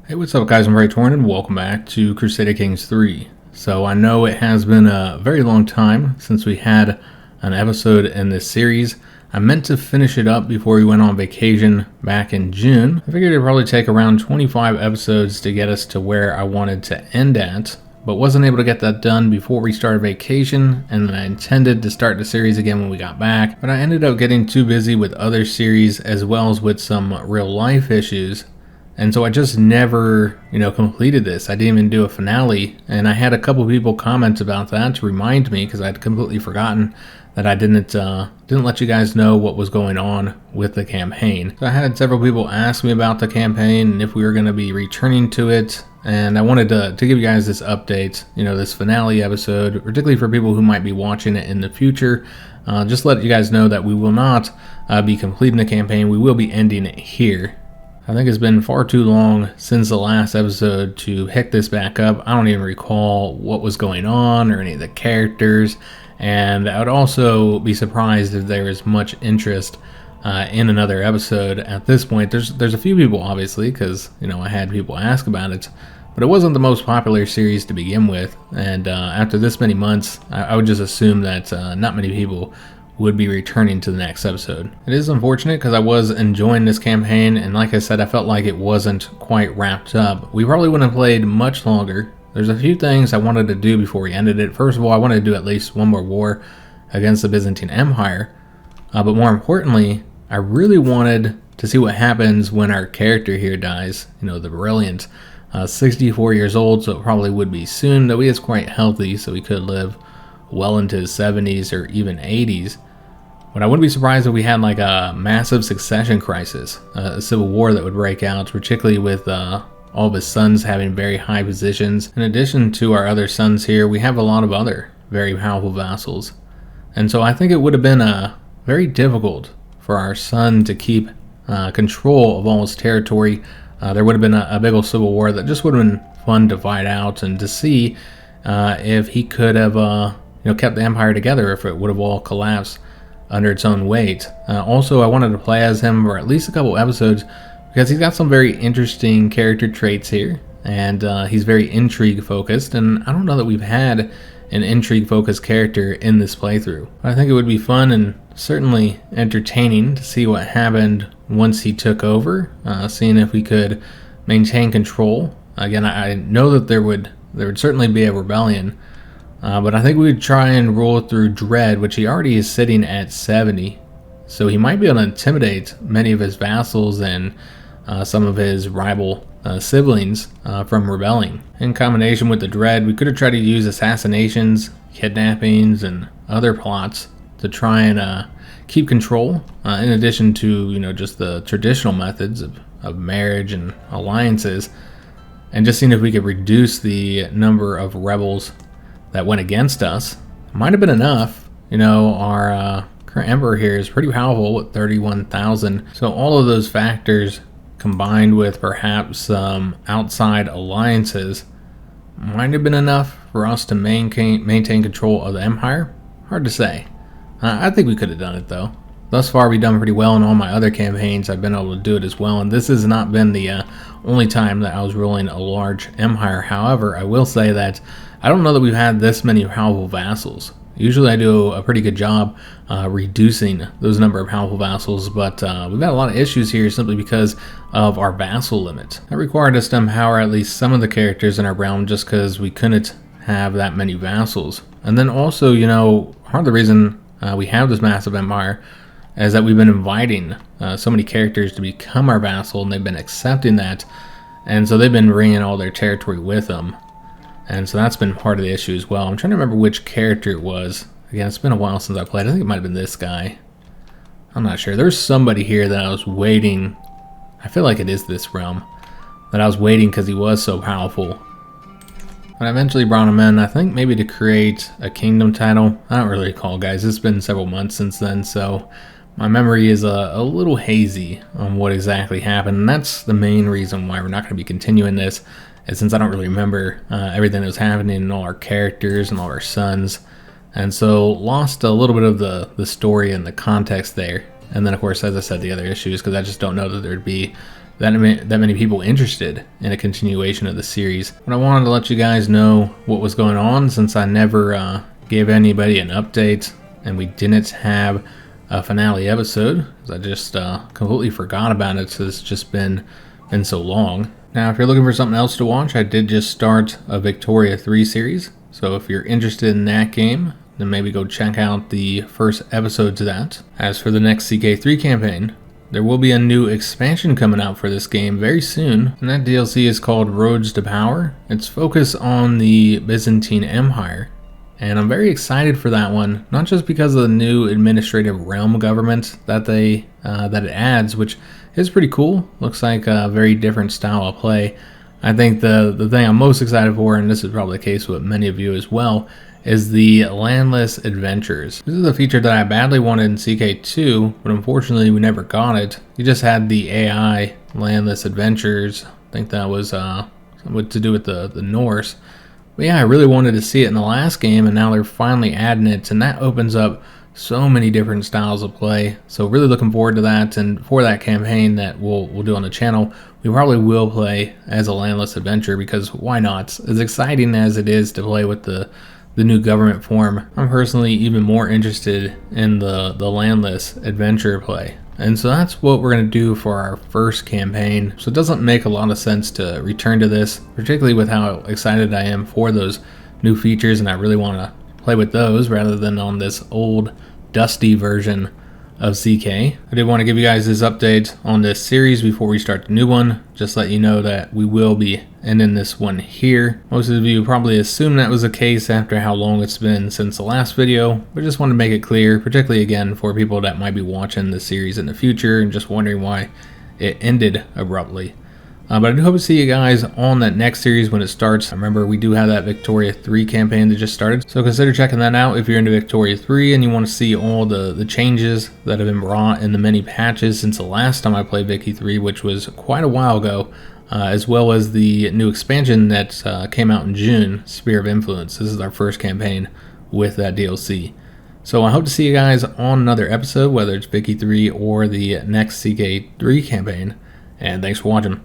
Hey, what's up guys, I'm Praetorian and welcome back to Crusader Kings III. So I know it has been a very long time since we had an episode in this series. I meant to finish it up before we went on vacation back in June. I figured it'd probably take around 25 episodes to get us to where I wanted to end at, but wasn't able to get that done before we started vacation, and then I intended to start the series again when we got back, but I ended up getting too busy with other series as well as with some real life issues. And so I just never, completed this. I didn't even do a finale, and I had a couple people comment about that to remind me because I'd completely forgotten that I didn't let you guys know what was going on with the campaign. So I had several people ask me about the campaign and if we were going to be returning to it, and I wanted to give you guys this update, this finale episode, particularly for people who might be watching it in the future. Just let you guys know that we will not be completing the campaign. We will be ending it here. I think it's been far too long since the last episode to pick this back up. I don't even recall what was going on or any of the characters, and I would also be surprised if there is much interest in another episode at this point. There's a few people, obviously, because I had people ask about it, but it wasn't the most popular series to begin with, and after this many months, I would just assume that not many people would be returning to the next episode. It is unfortunate because I was enjoying this campaign, and like I said, I felt like it wasn't quite wrapped up. We probably wouldn't have played much longer. There's a few things I wanted to do before we ended it. First of all, I wanted to do at least one more war against the Byzantine Empire, but more importantly, I really wanted to see what happens when our character here dies, the brilliant. 64 years old, so it probably would be soon, though he is quite healthy, so he could live well into his 70s or even 80s. But I wouldn't be surprised if we had like a massive succession crisis, a civil war that would break out, particularly with all of his sons having very high positions. In addition to our other sons here, we have a lot of other very powerful vassals. And so I think it would have been very difficult for our son to keep control of all his territory. There would have been a big old civil war that just would have been fun to fight out and to see if he could have kept the empire together, if it would have all collapsed under its own weight. Also, I wanted to play as him for at least a couple episodes because he's got some very interesting character traits here, and he's very intrigue focused, and I don't know that we've had an intrigue focused character in this playthrough. But I think it would be fun and certainly entertaining to see what happened once he took over, seeing if we could maintain control. Again, I know that there would certainly be a rebellion, but I think we would try and rule through dread, which he already is sitting at 70. So he might be able to intimidate many of his vassals and some of his rival siblings from rebelling. In combination with the dread, we could have tried to use assassinations, kidnappings, and other plots to try and keep control, in addition to just the traditional methods of marriage and alliances, and just seeing if we could reduce the number of rebels that went against us. Might have been enough. Our current emperor here is pretty powerful with 31,000. So all of those factors combined with perhaps some outside alliances might have been enough for us to maintain control of the empire. Hard to say. I think we could have done it though. Thus far, we've done pretty well in all my other campaigns. I've been able to do it as well, and this has not been the only time that I was ruling a large empire. However, I will say that I don't know that we've had this many powerful vassals. Usually I do a pretty good job reducing those number of powerful vassals, but we've had a lot of issues here simply because of our vassal limit. That required us to empower at least some of the characters in our realm just because we couldn't have that many vassals. And then also, part of the reason we have this massive empire is that we've been inviting so many characters to become our vassal, and they've been accepting that, and so they've been bringing all their territory with them. And so that's been part of the issue as well. I'm trying to remember which character it was. Again, it's been a while since I played. I think it might have been this guy. I'm not sure. There's somebody here that I was waiting. I feel like it is this realm that I was waiting because he was so powerful. But I eventually brought him in, I think maybe to create a kingdom title. I don't really recall, guys. It's been several months since then, so my memory is a little hazy on what exactly happened. And that's the main reason why we're not going to be continuing this, is since I don't really remember everything that was happening and all our characters and all our sons. And so lost a little bit of the story and the context there. And then, of course, as I said, the other issues, because I just don't know that there'd be that many people interested in a continuation of the series. But I wanted to let you guys know what was going on, since I never gave anybody an update and we didn't have a finale episode, because I just completely forgot about it, so it's just been so long. Now, if you're looking for something else to watch, I did just start a Victoria 3 series, so if you're interested in that game, then maybe go check out the first episode to that. As for the next CK3 campaign, there will be a new expansion coming out for this game very soon, and that DLC is called Roads to Power. It's focused on the Byzantine Empire, and I'm very excited for that one, not just because of the new administrative realm government that it adds, which is pretty cool. Looks like a very different style of play. I think the thing I'm most excited for, and this is probably the case with many of you as well, is the landless adventures. This is a feature that I badly wanted in CK2, but unfortunately we never got it. You just had the AI landless adventures. I think that was something to do with the Norse. But yeah, I really wanted to see it in the last game, and now they're finally adding it, and that opens up so many different styles of play. So really looking forward to that, and for that campaign that we'll do on the channel, we probably will play as a landless adventure, because why not? As exciting as it is to play with the new government form, I'm personally even more interested in the landless adventure play. And so that's what we're going to do for our first campaign. So it doesn't make a lot of sense to return to this, particularly with how excited I am for those new features, and I really want to play with those rather than on this old dusty version of CK. I did want to give you guys this update on this series before we start the new one. Just let you know that we will be ending this one here. Most of you probably assume that was the case after how long it's been since the last video, but just want to make it clear, particularly again for people that might be watching the series in the future and just wondering why it ended abruptly. But I do hope to see you guys on that next series when it starts. Remember, we do have that Victoria 3 campaign that just started, so consider checking that out if you're into Victoria 3 and you want to see all the changes that have been brought in the many patches since the last time I played Vicky 3, which was quite a while ago, as well as the new expansion that came out in June, Sphere of Influence. This is our first campaign with that DLC. So I hope to see you guys on another episode, whether it's Vicky 3 or the next CK3 campaign, and thanks for watching.